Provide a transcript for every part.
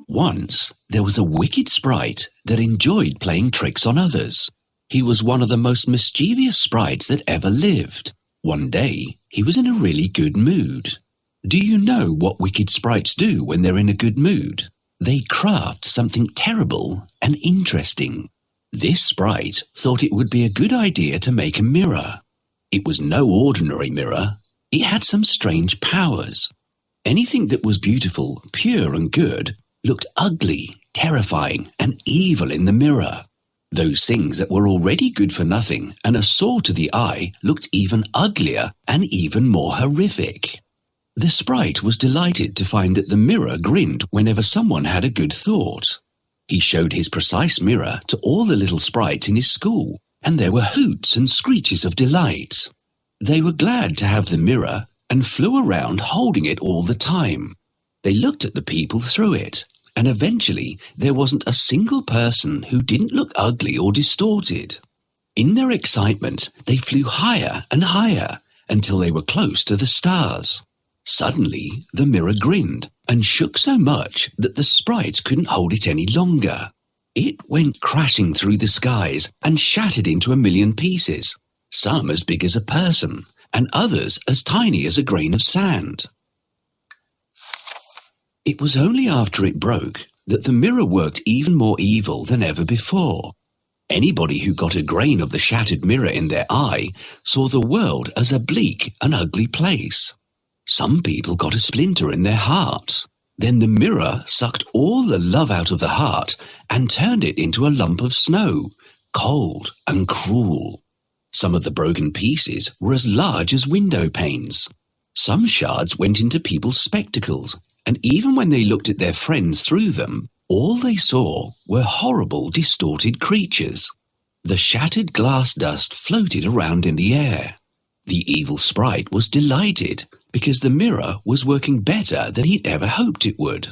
Once, there was a wicked sprite that enjoyed playing tricks on others. He was one of the most mischievous sprites that ever lived. One day, he was in a really good mood. Do you know what wicked sprites do when they're in a good mood? They craft something terrible and interesting. This sprite thought it would be a good idea to make a mirror. It was no ordinary mirror. It had some strange powers. Anything that was beautiful, pure and good looked ugly, terrifying and evil in the mirror. Those things that were already good for nothing and a sore to the eye looked even uglier and even more horrific. The sprite was delighted to find that the mirror grinned whenever someone had a good thought. He showed his precise mirror to all the little sprites in his school, and there were hoots and screeches of delight. They were glad to have the mirror and flew around holding it all the time. They looked at the people through it, and eventually there wasn't a single person who didn't look ugly or distorted. In their excitement, they flew higher and higher until they were close to the stars. Suddenly, the mirror grinned and shook so much that the sprites couldn't hold it any longer. It went crashing through the skies and shattered into a million pieces, some as big as a person and others as tiny as a grain of sand. It was only after it broke that the mirror worked even more evil than ever before. Anybody who got a grain of the shattered mirror in their eye saw the world as a bleak and ugly place. Some people got a splinter in their heart. Then the mirror sucked all the love out of the heart and turned it into a lump of snow, cold and cruel. Some of the broken pieces were as large as window panes. Some shards went into people's spectacles, and even when they looked at their friends through them, all they saw were horrible, distorted creatures. The shattered glass dust floated around in the air. The evil sprite was delighted because the mirror was working better than he'd ever hoped it would.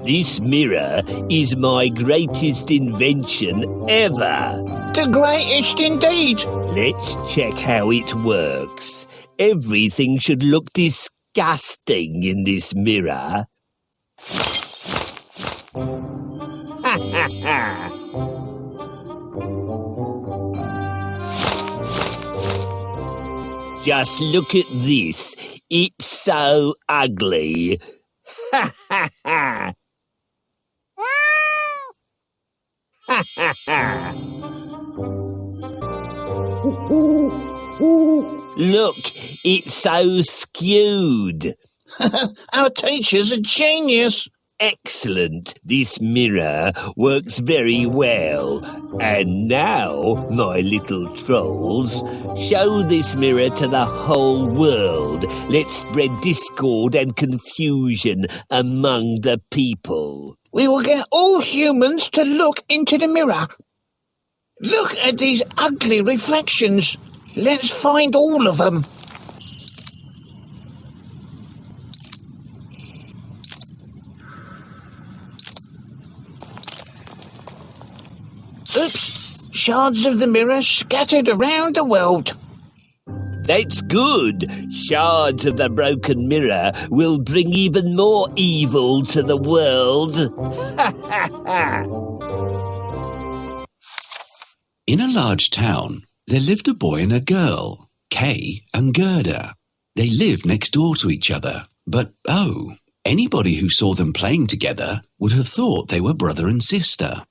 This mirror is my greatest invention ever. The greatest indeed. Let's check how it works. Everything should look disgusting in this mirror. Ha ha ha! Just look at this. It's so ugly. Ha ha ha! Ha ha ha! Look, it's so skewed. Our teacher's a genius. Excellent. This mirror works very well. And now, my little trolls, show this mirror to the whole world. Let's spread discord and confusion among the people. We will get all humans to look into the mirror. Look at these ugly reflections. Let's find all of them. Oops! Shards of the mirror scattered around the world. That's good. Shards of the broken mirror will bring even more evil to the world. Ha ha ha! In a large town, there lived a boy and a girl, Kay and Gerda. They lived next door to each other, but anybody who saw them playing together would have thought they were brother and sister.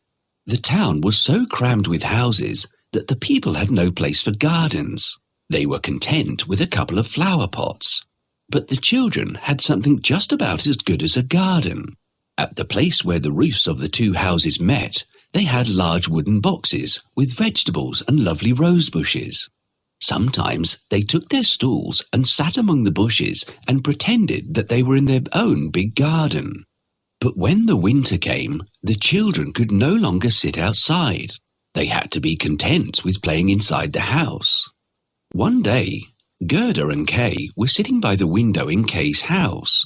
The town was so crammed with houses that the people had no place for gardens. They were content with a couple of flower pots. But the children had something just about as good as a garden. At the place where the roofs of the two houses met, they had large wooden boxes with vegetables and lovely rose bushes. Sometimes they took their stools and sat among the bushes and pretended that they were in their own big garden. But when the winter came, the children could no longer sit outside. They had to be content with playing inside the house. One day, Gerda and Kay were sitting by the window in Kay's house.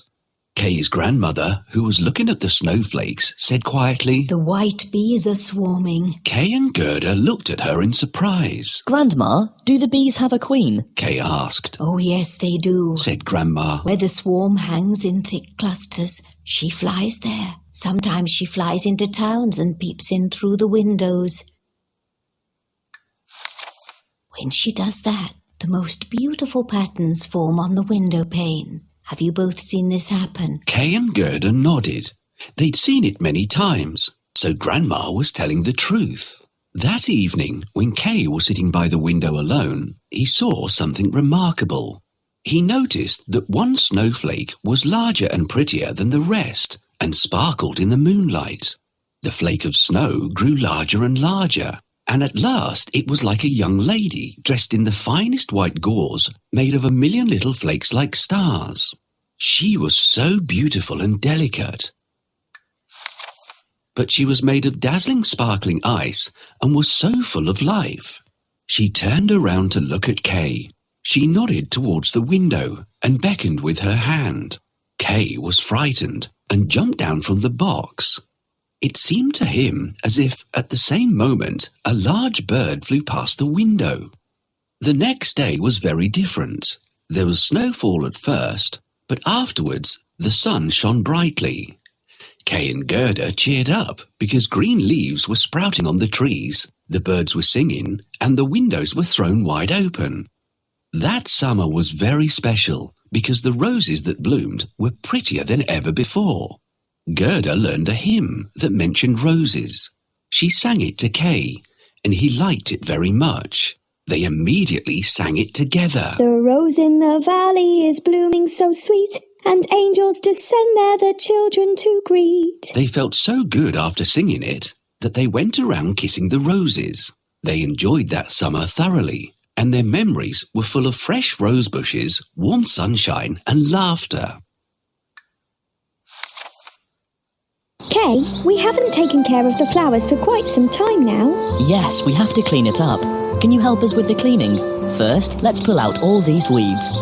Kay's grandmother, who was looking at the snowflakes, said quietly, The white bees are swarming. Kay and Gerda looked at her in surprise. Grandma, do the bees have a queen? Kay asked. Oh, yes, they do. Said Grandma. Where the swarm hangs in thick clusters, she flies there. Sometimes she flies into towns and peeps in through the windows. When she does that, the most beautiful patterns form on the window pane. Have you both seen this happen? Kay and Gerda nodded. They'd seen it many times, so Grandma was telling the truth. That evening, when Kay was sitting by the window alone, he saw something remarkable. He noticed that one snowflake was larger and prettier than the rest and sparkled in the moonlight. The flake of snow grew larger and larger, and at last it was like a young lady dressed in the finest white gauze made of 1,000,000 little flakes like stars. She was so beautiful and delicate. But she was made of dazzling sparkling ice and was so full of life. She turned around to look at Kay. She nodded towards the window and beckoned with her hand. Kay was frightened and jumped down from the box. It seemed to him as if, at the same moment, a large bird flew past the window. The next day was very different. There was snowfall at first, but afterwards the sun shone brightly. Kay and Gerda cheered up because green leaves were sprouting on the trees, the birds were singing, and the windows were thrown wide open. That summer was very special because the roses that bloomed were prettier than ever before. Gerda learned a hymn that mentioned roses. She sang it to Kay, and he liked it very much. They immediately sang it together. The rose in the valley is blooming so sweet, and angels descend there the children to greet. They felt so good after singing it that they went around kissing the roses. They enjoyed that summer thoroughly, and their memories were full of fresh rose bushes, warm sunshine, and laughter. Kay, we haven't taken care of the flowers for quite some time now. Yes, we have to clean it up. Can you help us with the cleaning? First, let's pull out all these weeds.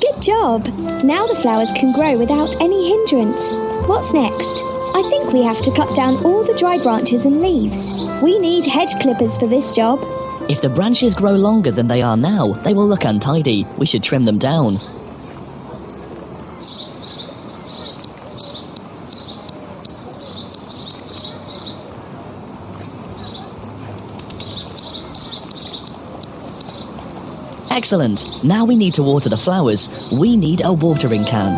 Good job! Now the flowers can grow without any hindrance. What's next? I think we have to cut down all the dry branches and leaves. We need hedge clippers for this job. If the branches grow longer than they are now, they will look untidy. We should trim them down. Excellent. Now we need to water the flowers. We need a watering can.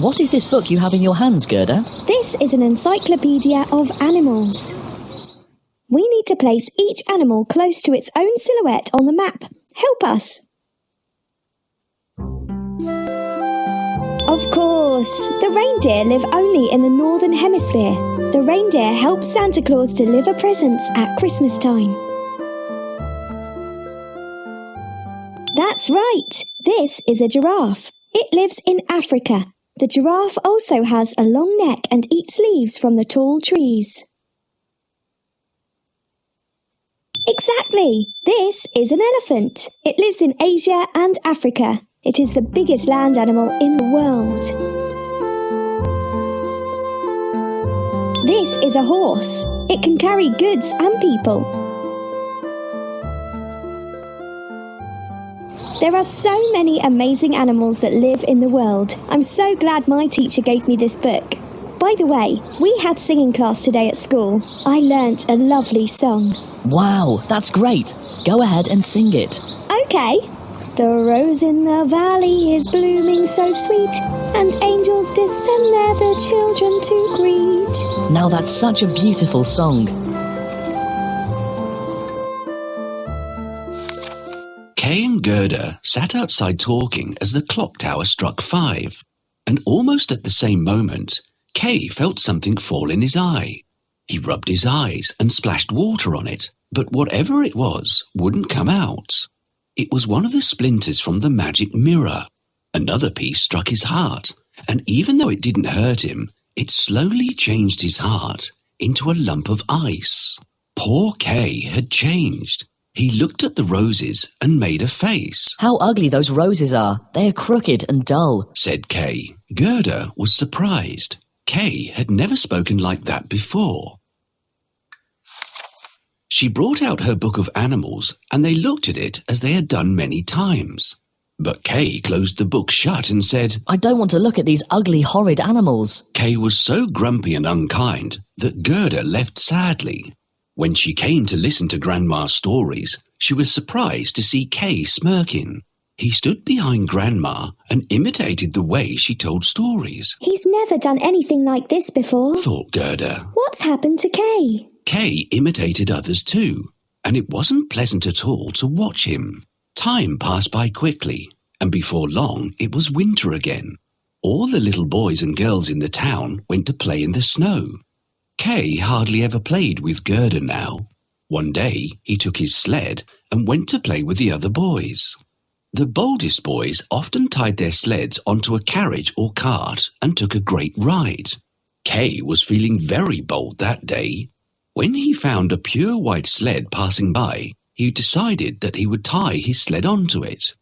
What is this book you have in your hands, Gerda? This is an encyclopedia of animals. We need to place each animal close to its own silhouette on the map. Help us. Of course, the reindeer live only in the northern hemisphere. The reindeer help Santa Claus deliver presents at Christmas time. That's right. This is a giraffe. It lives in Africa. The giraffe also has a long neck and eats leaves from the tall trees. Exactly! This is an elephant. It lives in Asia and Africa. It is the biggest land animal in the world. This is a horse. It can carry goods and people. There are so many amazing animals that live in the world. I'm so glad my teacher gave me this book. By the way, we had singing class today at school. I learnt a lovely song. Wow, that's great. Go ahead and sing it. Okay. The rose in the valley is blooming so sweet, and angels descend there the children to greet. Now that's such a beautiful song. Kay and Gerda sat outside talking as the clock tower struck 5, and almost at the same moment, Kay felt something fall in his eye. He rubbed his eyes and splashed water on it, but whatever it was wouldn't come out. It was one of the splinters from the magic mirror. Another piece struck his heart, and even though it didn't hurt him, it slowly changed his heart into a lump of ice. Poor Kay had changed. He looked at the roses and made a face. How ugly those roses are. They are crooked and dull, said Kay. Gerda was surprised. Kay had never spoken like that before. She brought out her book of animals, and they looked at it as they had done many times. But Kay closed the book shut and said, I don't want to look at these ugly, horrid animals. Kay was so grumpy and unkind that Gerda left sadly. When she came to listen to Grandma's stories, she was surprised to see Kay smirking. He stood behind Grandma and imitated the way she told stories. He's never done anything like this before, thought Gerda. What's happened to Kay? Kay imitated others too, and it wasn't pleasant at all to watch him. Time passed by quickly, and before long it was winter again. All the little boys and girls in the town went to play in the snow. Kay hardly ever played with Gerda now. One day he took his sled and went to play with the other boys. The boldest boys often tied their sleds onto a carriage or cart and took a great ride. Kay was feeling very bold that day. When he found a pure white sled passing by, he decided that he would tie his sled onto it.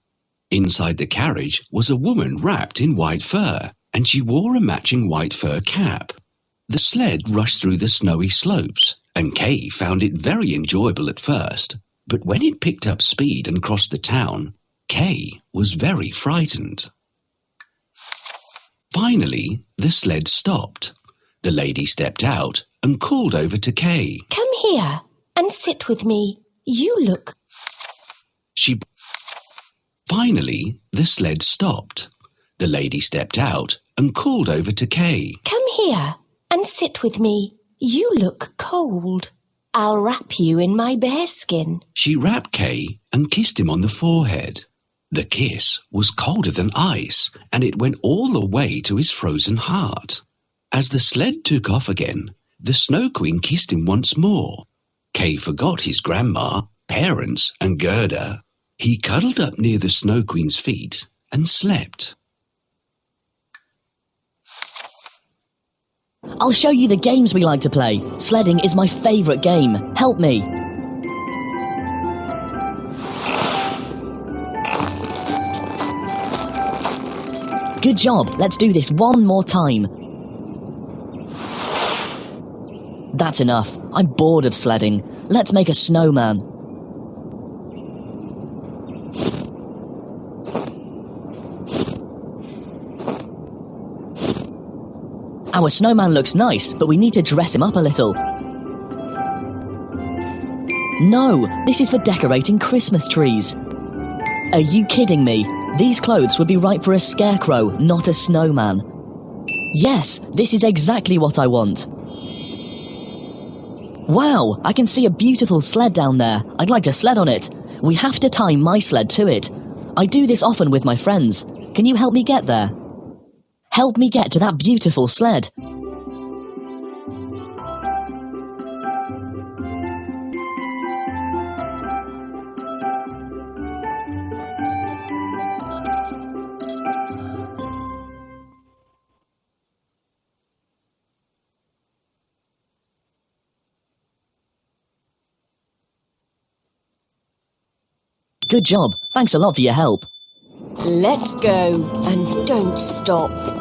Inside the carriage was a woman wrapped in white fur, and she wore a matching white fur cap. The sled rushed through the snowy slopes, and Kay found it very enjoyable at first, but when it picked up speed and crossed the town, Kay was very frightened. Finally, the sled stopped. The lady stepped out and called over to Kay. Come here and sit with me. You look... Finally, the sled stopped. The lady stepped out and called over to Kay. Come here and sit with me. You look cold. I'll wrap you in my bearskin. She wrapped Kay and kissed him on the forehead. The kiss was colder than ice, and it went all the way to his frozen heart. As the sled took off again, the Snow Queen kissed him once more. Kay forgot his grandma, parents, and Gerda. He cuddled up near the Snow Queen's feet and slept. I'll show you the games we like to play. Sledding is my favourite game. Help me. Good job. Let's do this one more time. That's enough. I'm bored of sledding. Let's make a snowman. Our snowman looks nice, but we need to dress him up a little. No, this is for decorating Christmas trees. Are you kidding me? These clothes would be right for a scarecrow, not a snowman. Yes, this is exactly what I want. Wow, I can see a beautiful sled down there. I'd like to sled on it. We have to tie my sled to it. I do this often with my friends. Can you help me get there? Help me get to that beautiful sled. Good job. Thanks a lot for your help. Let's go and don't stop.